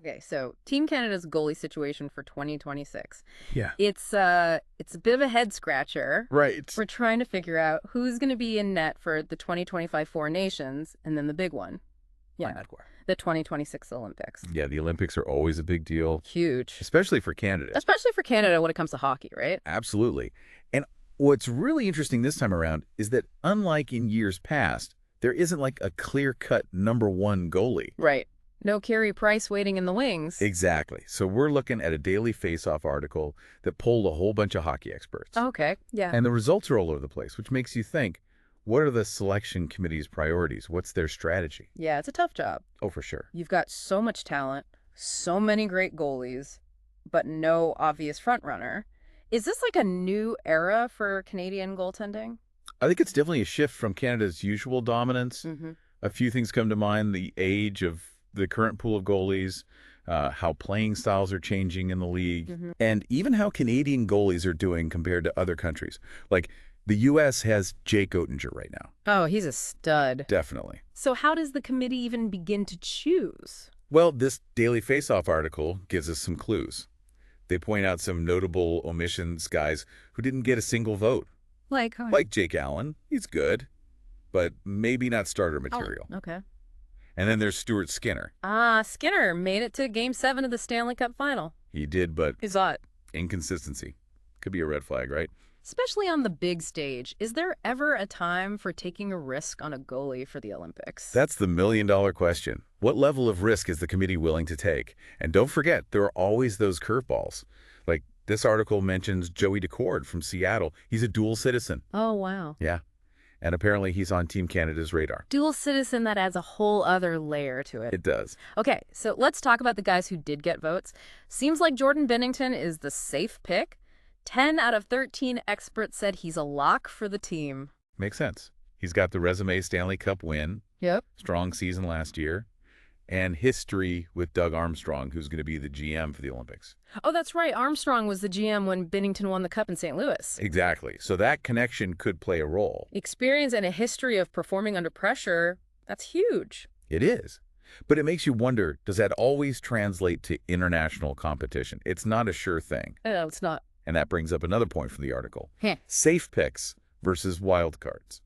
Okay, so Team Canada's goalie situation for 2026. Yeah. It's a bit of a head scratcher. Right. We're trying to figure out who's going to be in net for the 2025 Four Nations and then the big one. Yeah. The 2026 Olympics. Yeah, the Olympics are always a big deal. Huge. Especially for Canada. Especially for Canada when it comes to hockey, right? Absolutely. And what's really interesting this time around is that unlike in years past, there isn't like a clear-cut #1 goalie. Right. No Carey Price waiting in the wings. Exactly. So we're looking at a daily face-off article that polled a whole bunch of hockey experts. Okay, yeah. And the results are all over the place, which makes you think, what are the selection committee's priorities? What's their strategy? Yeah, it's a tough job. Oh, for sure. You've got so much talent, so many great goalies, but no obvious frontrunner. Is this like a new era for Canadian goaltending? I think it's definitely a shift from Canada's usual dominance. Mm-hmm. A few things come to mind: the age of the current pool of goalies, how playing styles are changing in the league, and even how Canadian goalies are doing compared to other countries. Like, the U.S. has Jake Oettinger right now. Oh, he's a stud. Definitely. So how does the committee even begin to choose? Well, this Daily Faceoff article gives us some clues. They point out some notable omissions, guys who didn't get a single vote. Like Jake Allen. He's good, but maybe not starter material. Oh, okay. And then there's Stuart Skinner. Skinner made it to Game 7 of the Stanley Cup Final. He did, but He's hot. inconsistency. Could be a red flag, right? Especially on the big stage. Is there ever a time for taking a risk on a goalie for the Olympics? That's the million-dollar question. What level of risk is the committee willing to take? And don't forget, there are always those curveballs. Like, this article mentions Joey Decord from Seattle. He's a dual citizen. Oh, wow. Yeah. And apparently he's on Team Canada's radar. Dual citizen, that adds a whole other layer to it. It does. Okay, so let's talk about the guys who did get votes. Seems like Jordan Binnington is the safe pick. 10 out of 13 experts said he's a lock for the team. Makes sense. He's got the resume Stanley Cup win. Yep. Strong season last year. And history with Doug Armstrong, who's going to be the GM for the Olympics. Oh, that's right. Armstrong was the GM when Binnington won the Cup in St. Louis. Exactly. So that connection could play a role. Experience and a history of performing under pressure, that's huge. It is. But it makes you wonder, does that always translate to international competition? It's not a sure thing. No, it's not. And that brings up another point from the article. Heh. Safe picks versus wild cards.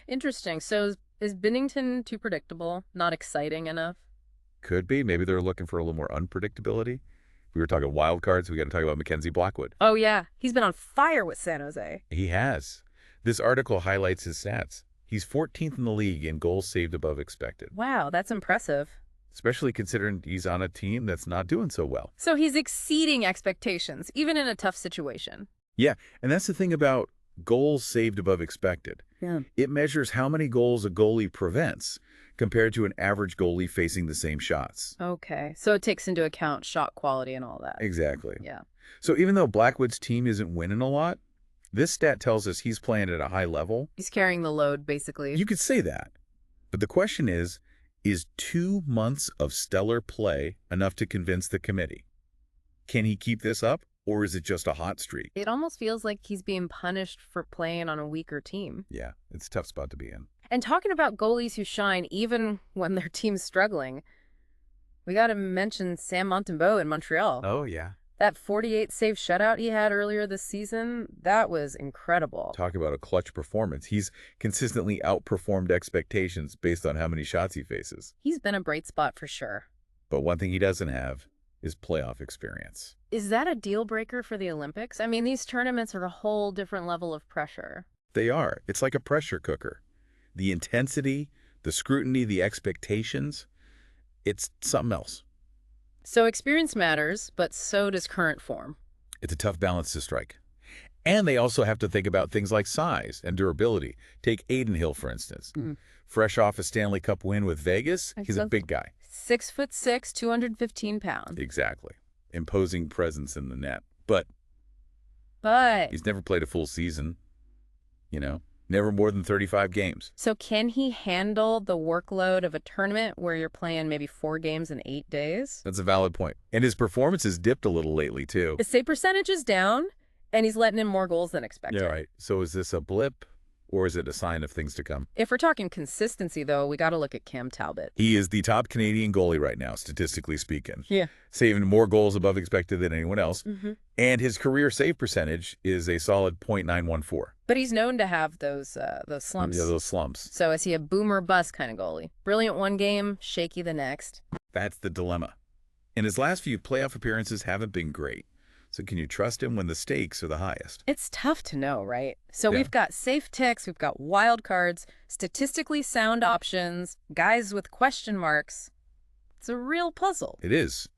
Interesting. So is Binnington too predictable? Not exciting enough? Could be. Maybe they're looking for a little more unpredictability. If we were talking wild cards, we got to talk about Mackenzie Blackwood. Oh, yeah. He's been on fire with San Jose. He has. This article highlights his stats. He's 14th in the league in goals saved above expected. Wow, that's impressive. Especially considering he's on a team that's not doing so well. So he's exceeding expectations, even in a tough situation. Yeah, and that's the thing about goals saved above expected. Yeah. It measures how many goals a goalie prevents compared to an average goalie facing the same shots. Okay, so it takes into account shot quality and all that. Exactly. Yeah. So even though Blackwood's team isn't winning a lot, this stat tells us he's playing at a high level. He's carrying the load, basically. You could say that. But the question is 2 months of stellar play enough to convince the committee? Can he keep this up, or is it just a hot streak? It almost feels like he's being punished for playing on a weaker team. Yeah, it's a tough spot to be in. And talking about goalies who shine even when their team's struggling, we got to mention Sam Montembeault in Montreal. Oh, yeah. That 48-save shutout he had earlier this season, that was incredible. Talk about a clutch performance. He's consistently outperformed expectations based on how many shots he faces. He's been a bright spot for sure. But one thing he doesn't have is playoff experience. Is that a deal breaker for the Olympics? I mean, these tournaments are a whole different level of pressure. They are. It's like a pressure cooker. The intensity, the scrutiny, the expectations, it's something else. So experience matters, but so does current form. It's a tough balance to strike. And they also have to think about things like size and durability. Take Aiden Hill, for instance. Fresh off a Stanley Cup win with Vegas, he's a big guy. 6'6", 215 pounds. Exactly. Imposing presence in the net. But he's never played a full season, never more than 35 games. So can he handle the workload of a tournament where you're playing maybe 4 games in 8 days? That's a valid point. And his performance has dipped a little lately, too. His save percentage is down, and he's letting in more goals than expected. Yeah, right. So is this a blip? Or is it a sign of things to come? If we're talking consistency, though, we got to look at Cam Talbot. He is the top Canadian goalie right now, statistically speaking. Yeah. Saving more goals above expected than anyone else. Mm-hmm. And his career save percentage is a solid .914. But he's known to have those slumps. Yeah, those slumps. So is he a boom or bust kind of goalie? Brilliant one game, shaky the next. That's the dilemma. And his last few playoff appearances haven't been great. So can you trust him when the stakes are the highest? It's tough to know, right? So Yeah. we've got safe ticks, we've got wild cards, statistically sound options, guys with question marks. It's a real puzzle. It is.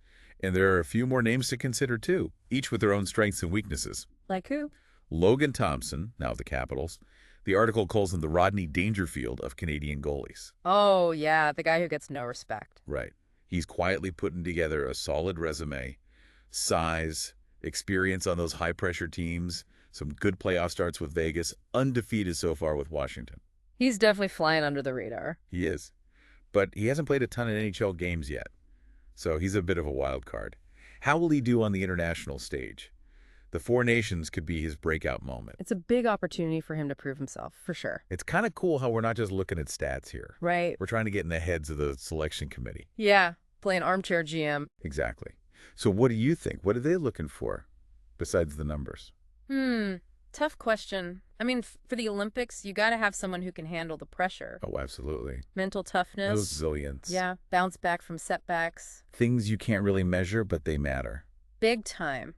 And there are a few more names to consider too, each with their own strengths and weaknesses. Like who? Logan Thompson, now of the Capitals. The article calls him the Rodney Dangerfield of Canadian goalies. Oh, yeah, the guy who gets no respect. Right. He's quietly putting together a solid resume, size, experience on those high-pressure teams, some good playoff starts with Vegas, undefeated so far with Washington. He's definitely flying under the radar. He is. But he hasn't played a ton of NHL games yet, so he's a bit of a wild card. How will he do on the international stage? The Four Nations could be his breakout moment. It's a big opportunity for him to prove himself, for sure. It's kind of cool how we're not just looking at stats here. Right. We're trying to get in the heads of the selection committee. Yeah, playing armchair GM. Exactly. So what do you think? What are they looking for besides the numbers? Tough question. I mean, for the Olympics, you got to have someone who can handle the pressure. Oh, absolutely. Mental toughness. Resilience. Yeah, bounce back from setbacks. Things you can't really measure, but they matter. Big time.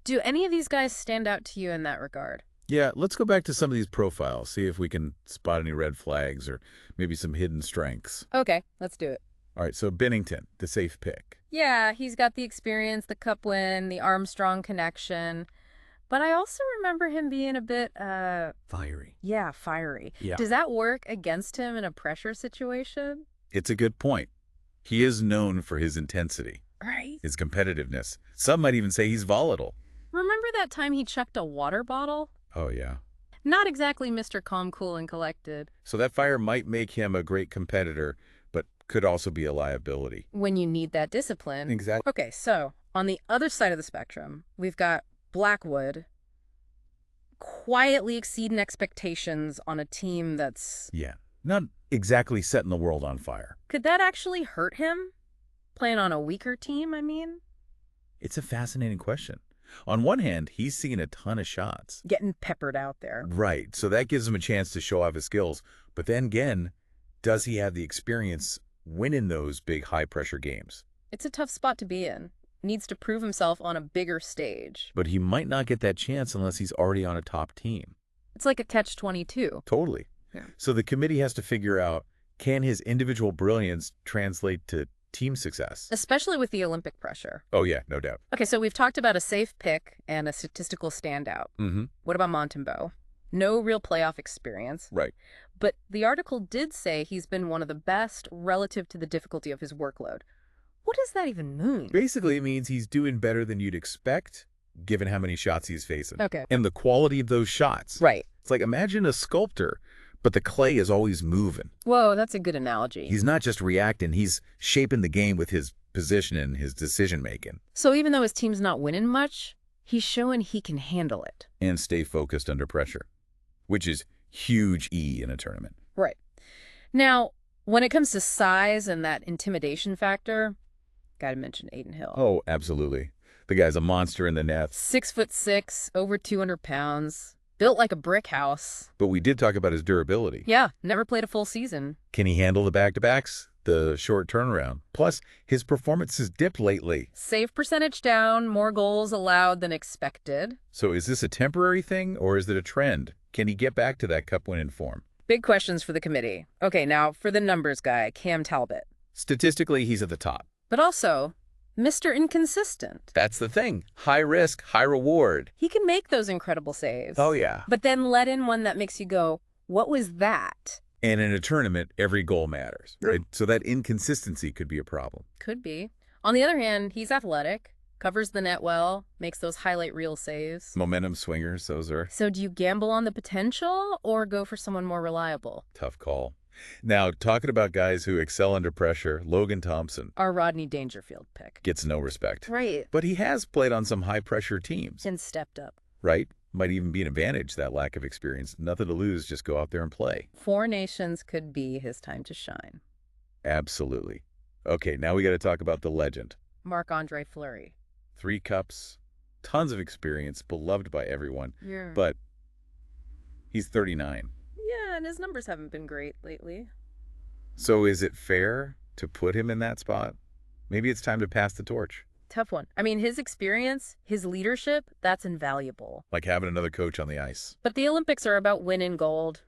Do any of these guys stand out to you in that regard? Yeah, let's go back to some of these profiles, see if we can spot any red flags or maybe some hidden strengths. Okay, let's do it. All right, so Binnington, the safe pick. Yeah, he's got the experience, the cup win, the Armstrong connection. But I also remember him being a bit, Fiery. yeah, fiery. Yeah. Does that work against him in a pressure situation? It's a good point. He is known for his intensity, Right. his competitiveness. Some might even say he's volatile. Remember that time he chucked a water bottle? Oh, yeah. Not exactly Mr. Calm, Cool, and Collected. So that fire might make him a great competitor, but could also be a liability. When you need that discipline. Exactly. Okay, so on the other side of the spectrum, we've got Blackwood quietly exceeding expectations on a team that's... Yeah. Not exactly setting the world on fire. Could that actually hurt him? Playing on a weaker team, I mean? It's a fascinating question. On one hand, he's seen a ton of shots. Getting peppered out there. Right. So that gives him a chance to show off his skills. But then again, does he have the experience winning those big high-pressure games? It's a tough spot to be in. Needs to prove himself on a bigger stage. But he might not get that chance unless he's already on a top team. It's like a catch-22. Totally. Yeah. So the committee has to figure out, can his individual brilliance translate to team success? Especially with the Olympic pressure. Oh, yeah, no doubt. Okay, so we've talked about a safe pick and a statistical standout. Mm-hmm. What about Montembeault? No real playoff experience. Right. But the article did say he's been one of the best relative to the difficulty of his workload. What does that even mean? Basically, it means he's doing better than you'd expect, given how many shots he's facing. Okay. And the quality of those shots. Right. It's like, imagine a sculptor, but the clay is always moving. Whoa, that's a good analogy. He's not just reacting, he's shaping the game with his position and his decision-making. So even though his team's not winning much, he's showing he can handle it. And stay focused under pressure, which is huge E in a tournament. Right. Now, when it comes to size and that intimidation factor, gotta mention Aiden Hill. Oh, absolutely. The guy's a monster in the net. 6'6", over 200 pounds, built like a brick house. But we did talk about his durability. Yeah, never played a full season. Can he handle the back-to-backs? The short turnaround? Plus, his performance has dipped lately. Save percentage down, more goals allowed than expected. So is this a temporary thing, or is it a trend? Can he get back to that cup-winning form? Big questions for the committee. Okay, now for the numbers guy, Cam Talbot. Statistically, he's at the top. But also, Mr. Inconsistent. That's the thing. High risk, high reward. He can make those incredible saves. Oh, yeah. But then let in one that makes you go, what was that? And in a tournament, every goal matters, right? So that inconsistency could be a problem. Could be. On the other hand, he's athletic, covers the net well, makes those highlight reel saves. Momentum swingers, those are So do you gamble on the potential or go for someone more reliable? tough call. Now, talking about guys who excel under pressure, Logan Thompson Our Rodney Dangerfield pick. gets no respect. Right. But he has played on some high-pressure teams, And stepped up. right? Might even be an advantage, that lack of experience. Nothing to lose, just go out there and play. 4 Nations could be his time to shine. Absolutely. Okay, now we got to talk about the legend. Marc-Andre Fleury. 3 cups, tons of experience, beloved by everyone. Yeah. But he's 39. Yeah, and his numbers haven't been great lately. So is it fair to put him in that spot? Maybe it's time to pass the torch. Tough one. I mean, his experience, his leadership, that's invaluable. Like having another coach on the ice. But the Olympics are about winning gold.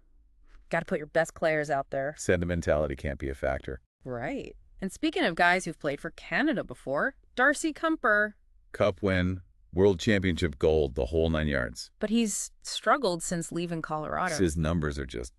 Got to put your best players out there. Sentimentality can't be a factor. Right. And speaking of guys who've played for Canada before, Darcy Kuemper. Cup win, World Championship gold, the whole 9 yards. But he's struggled since leaving Colorado. His numbers are just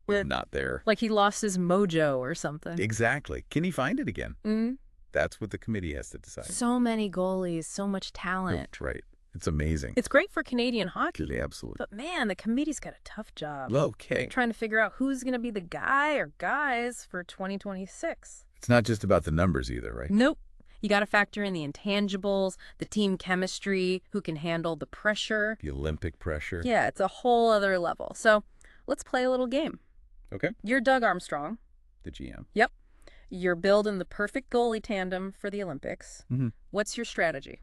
not there. Like he lost his mojo or something. Exactly. Can he find it again? Mm-hmm. That's what the committee has to decide. So many goalies, so much talent. Right. It's amazing. It's great for Canadian hockey. Absolutely. But man, the committee's got a tough job. Okay. Trying to figure out who's going to be the guy or guys for 2026. It's not just about the numbers either, right? Nope. You got to factor in the intangibles, the team chemistry, who can handle the pressure. The Olympic pressure. Yeah, it's a whole other level. So let's play a little game. Okay. You're Doug Armstrong. The GM. Yep. You're building the perfect goalie tandem for the Olympics. Mm-hmm. What's your strategy?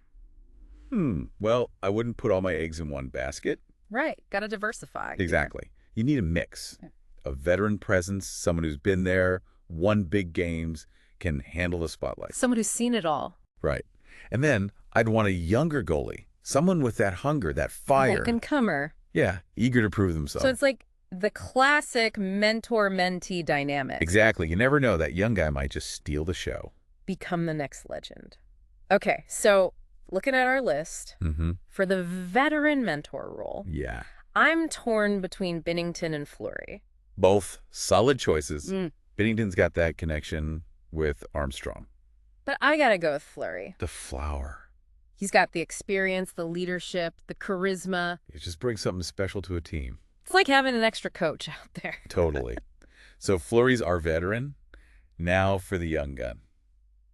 Well, I wouldn't put all my eggs in one basket. Right. Got to diversify. Exactly. You need a mix. A veteran presence, someone who's been there, won big games, can handle the spotlight. Someone who's seen it all. Right. And then I'd want a younger goalie, someone with that hunger, that fire. Up-and-comer. Yeah, eager to prove themselves. So it's like the classic mentor-mentee dynamic. Exactly. You never know. That young guy might just steal the show. Become the next legend. Okay, so looking at our list, for the veteran mentor role, Yeah. I'm torn between Binnington and Fleury. Both solid choices. Binnington's got that connection with Armstrong. But I gotta go with Fleury. The flower. He's got the experience, the leadership, the charisma. It just brings something special to a team. It's like having an extra coach out there. Totally. So Fleury's our veteran. Now for the young gun.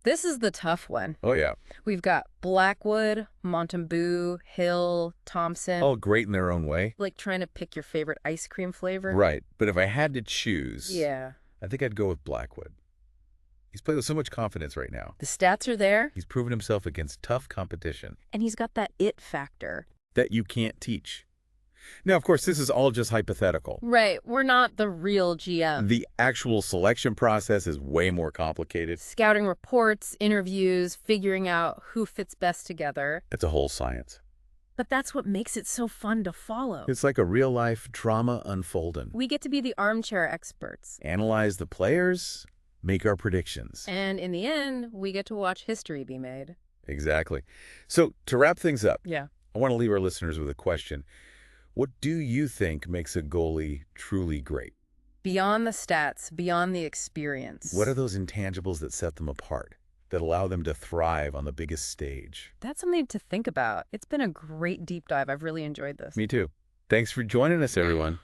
This is the tough one. Oh, yeah. We've got Blackwood, Montembeault, Hill, Thompson. All great in their own way. Like trying to pick your favorite ice cream flavor. Right. But if I had to choose, Yeah. I think I'd go with Blackwood. He's played with so much confidence right now. The stats are there. He's proven himself against tough competition. And he's got that it factor. That you can't teach. Now, of course, this is all just hypothetical. Right. We're not the real GM. The actual selection process is way more complicated. Scouting reports, interviews, figuring out who fits best together. It's a whole science. But that's what makes it so fun to follow. It's like a real-life drama unfolding. We get to be the armchair experts. Analyze the players, make our predictions. And in the end, we get to watch history be made. Exactly. So to wrap things up, Yeah. I want to leave our listeners with a question. What do you think makes a goalie truly great? Beyond the stats, beyond the experience. What are those intangibles that set them apart, that allow them to thrive on the biggest stage? That's something to think about. It's been a great deep dive. I've really enjoyed this. Me too. Thanks for joining us, everyone.